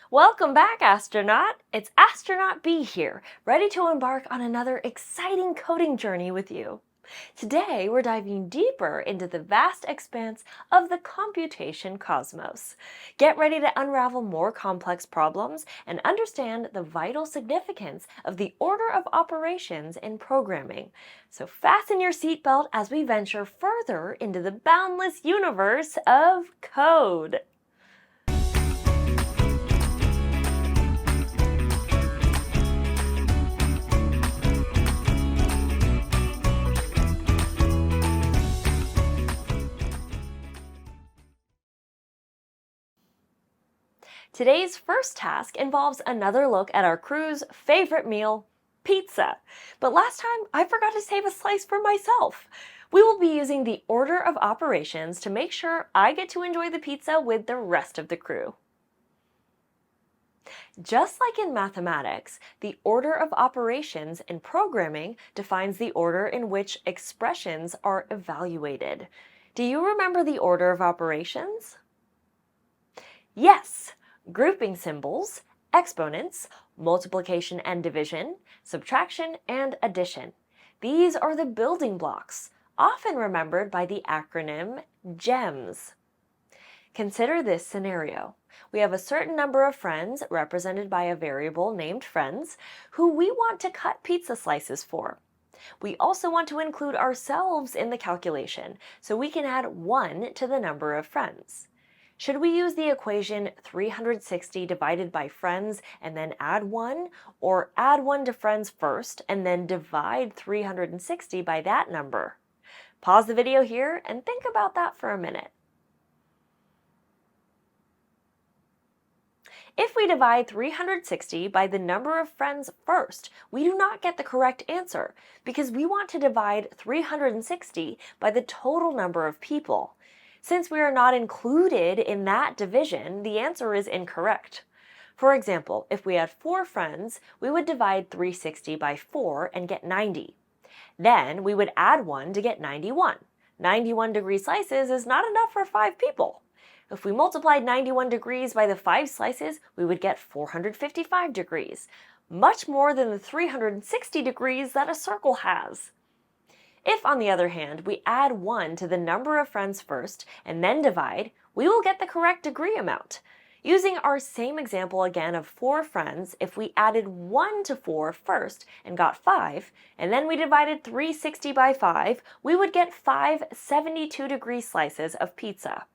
Welcome back, astronaut! It's Astronaut B here, ready to embark on another exciting coding journey with you. Today, we're diving deeper into the vast expanse of the computation cosmos. Get ready to unravel more complex problems and understand the vital significance of the order of operations in programming. So fasten your seatbelt as we venture further into the boundless universe of code. Today's first task involves another look at our crew's favorite meal, pizza. But last time, I forgot to save a slice for myself. We will be using the order of operations to make sure I get to enjoy the pizza with the rest of the crew. Just like in mathematics, the order of operations in programming defines the order in which expressions are evaluated. Do you remember the order of operations? Yes, grouping symbols, exponents, multiplication and division, subtraction and addition. These are the building blocks, often remembered by the acronym GEMS. Consider this scenario. We have a certain number of friends, represented by a variable named friends, who we want to cut pizza slices for. We also want to include ourselves in the calculation, so we can add 1 to the number of friends. Should we use the equation 360 divided by friends and then add 1, or add 1 to friends first and then divide 360 by that number? Pause the video here and think about that for a minute. If we divide 360 by the number of friends first, we do not get the correct answer because we want to divide 360 by the total number of people. Since we are not included in that division, the answer is incorrect. For example, if we had 4 friends, we would divide 360 by 4 and get 90. Then we would add 1 to get 91. 91-degree slices is not enough for 5 people. If we multiplied 91 degrees by the 5 slices, we would get 455 degrees, much more than the 360 degrees that a circle has. If, on the other hand, we add 1 to the number of friends first and then divide, we will get the correct degree amount. Using our same example again of 4 friends, if we added 1 to 4 first and got 5, and then we divided 360 by 5, we would get 5 72-degree slices of pizza.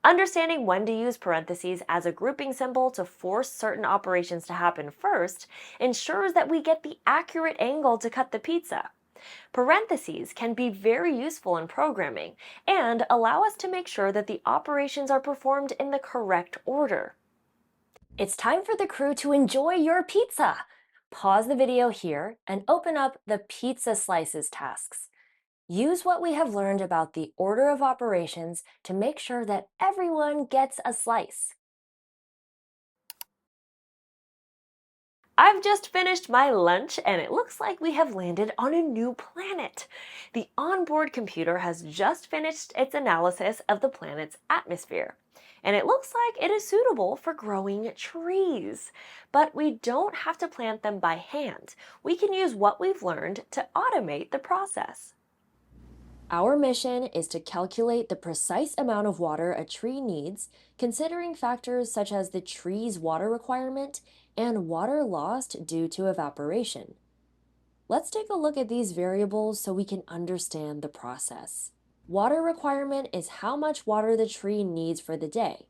Understanding when to use parentheses as a grouping symbol to force certain operations to happen first ensures that we get the accurate angle to cut the pizza. Parentheses can be very useful in programming and allow us to make sure that the operations are performed in the correct order. It's time for the crew to enjoy your pizza! Pause the video here and open up the pizza slices tasks. Use what we have learned about the order of operations to make sure that everyone gets a slice. I've just finished my lunch and it looks like we have landed on a new planet. The onboard computer has just finished its analysis of the planet's atmosphere. And it looks like it is suitable for growing trees. But we don't have to plant them by hand. We can use what we've learned to automate the process. Our mission is to calculate the precise amount of water a tree needs, considering factors such as the tree's water requirement and water lost due to evaporation. Let's take a look at these variables so we can understand the process. Water requirement is how much water the tree needs for the day.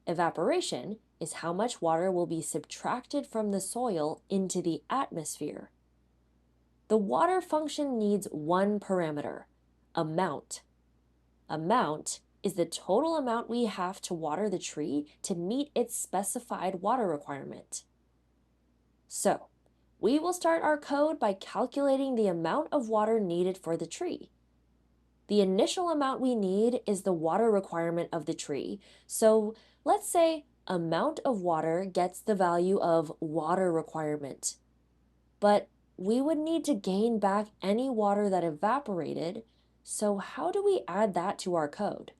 Evaporation is how much water will be subtracted from the soil into the atmosphere. The water function needs one parameter: amount. Amount is the total amount we have to water the tree to meet its specified water requirement. So, we will start our code by calculating the amount of water needed for the tree. The initial amount we need is the water requirement of the tree, so let's say amount of water gets the value of water requirement. But we would need to gain back any water that evaporated, so how do we add that to our code?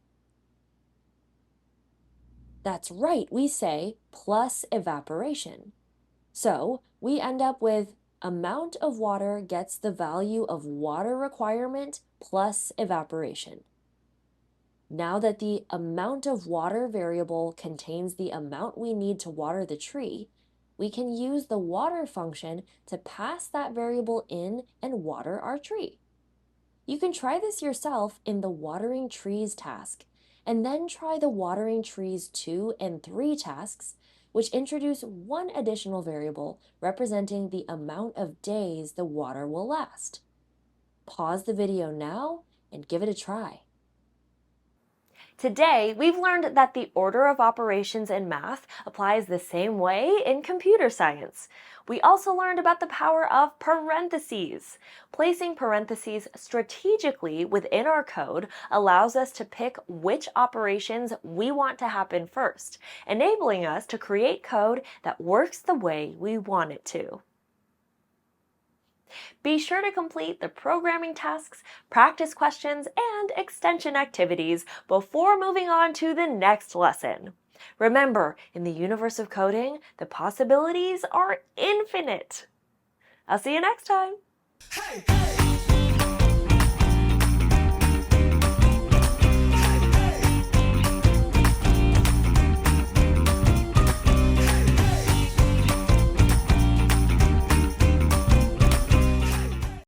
That's right, we say plus evaporation. So we end up with amount of water gets the value of water requirement plus evaporation. Now that the amount of water variable contains the amount we need to water the tree, we can use the water function to pass that variable in and water our tree. You can try this yourself in the watering trees task, and then try the watering trees 2 and 3 tasks, which introduce one additional variable representing the amount of days the water will last. Pause the video now and give it a try. Today, we've learned that the order of operations in math applies the same way in computer science. We also learned about the power of parentheses. Placing parentheses strategically within our code allows us to pick which operations we want to happen first, enabling us to create code that works the way we want it to. Be sure to complete the programming tasks, practice questions, and extension activities before moving on to the next lesson. Remember, in the universe of coding, the possibilities are infinite. I'll see you next time. Hey, hey.